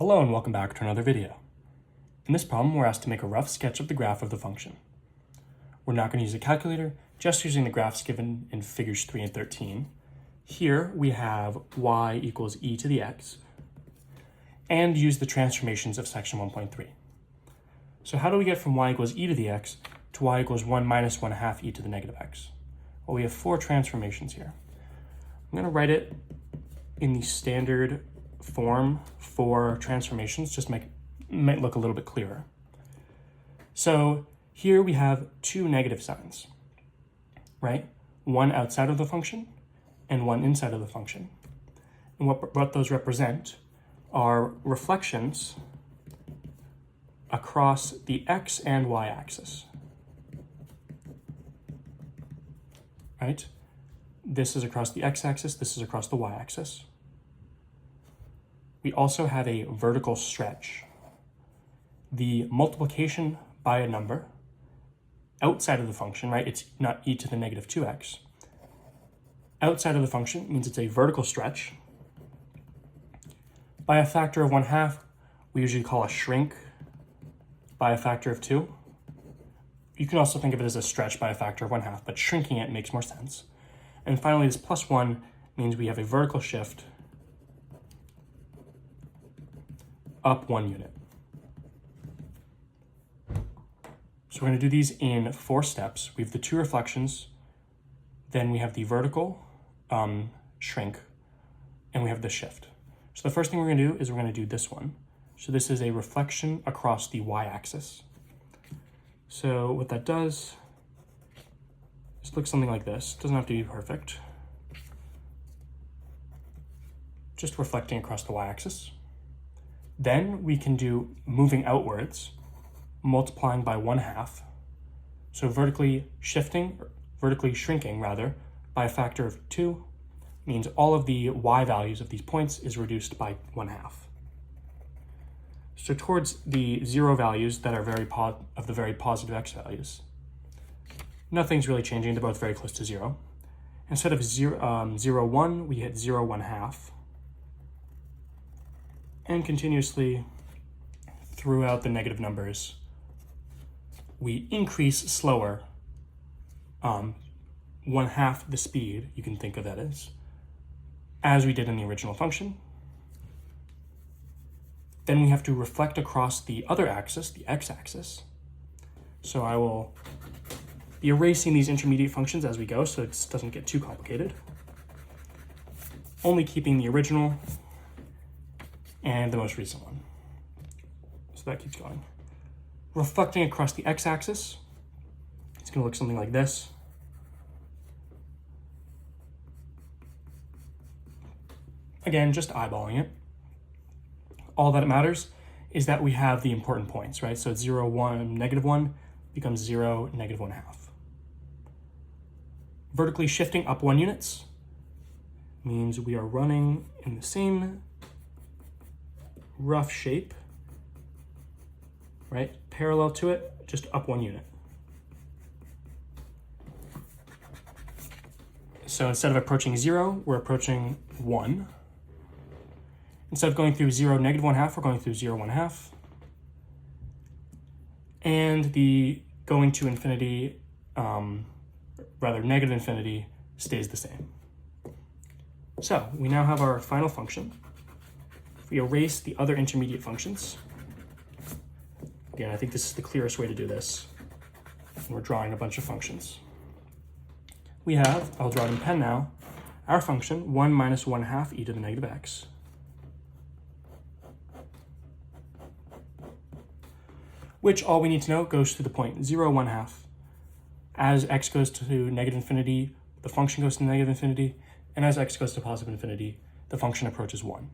Hello and welcome back to another video. In this problem, we're asked to make a rough sketch of the graph of the function. We're not going to use a calculator, just using the graphs given in figures 3 and 13. Here we have y equals e to the x, and use the transformations of section 1.3. So how do we get from y equals e to the x to y equals 1 minus 1 half e to the negative x? Well, we have 4 transformations here. I'm going to write it in the standard form for transformations, just might look a little bit clearer. So here we have 2 negative signs, right? One outside of the function and one inside of the function. And what those represent are reflections across the x and y axis, right? This is across the x-axis, this is across the y-axis. We also have a vertical stretch. The multiplication by a number outside of the function, right? It's not e to the negative 2x. Outside of the function means it's a vertical stretch. By a factor of 1/2, we usually call a shrink by a factor of 2. You can also think of it as a stretch by a factor of 1/2, but shrinking it makes more sense. And finally, this +1 means we have a vertical shift up 1 unit. So we're going to do these in 4 steps. We have the 2 reflections, then we have the vertical shrink, and we have the shift. So the first thing we're going to do is we're going to do this one. So this is a reflection across the y-axis. So what that does is look something like this. Doesn't have to be perfect. Just reflecting across the y-axis. Then we can do moving outwards, multiplying by 1/2. So vertically shrinking rather, by a factor of 2 means all of the y values of these points is reduced by 1/2. So towards the 0 values that are of the very positive x values, nothing's really changing. They're both very close to 0. Instead of 0, 1, we hit 0, 1/2. And continuously throughout the negative numbers, we increase slower, 1/2 the speed, you can think of that as we did in the original function. Then we have to reflect across the other axis, the x-axis. So I will be erasing these intermediate functions as we go so it doesn't get too complicated. Only keeping the original and the most recent one. So that keeps going. Reflecting across the x-axis, it's going to look something like this. Again, just eyeballing it. All that it matters is that we have the important points, right? So 0, 1, -1 becomes 0, -1/2. Vertically shifting up 1 units means we are running in the same rough shape, right? Parallel to it, just up 1 unit. So instead of approaching 0, we're approaching 1. Instead of going through 0, -1/2, we're going through 0, 1/2. And the going to infinity, negative infinity, stays the same. So we now have our final function. If we erase the other intermediate functions, again, I think this is the clearest way to do this. We're drawing a bunch of functions. We have, I'll draw it in pen now, our function 1 minus 1/2 e to the negative x. Which all we need to know goes to the point 0, 1/2. As x goes to negative infinity, the function goes to negative infinity, and as x goes to positive infinity, the function approaches 1.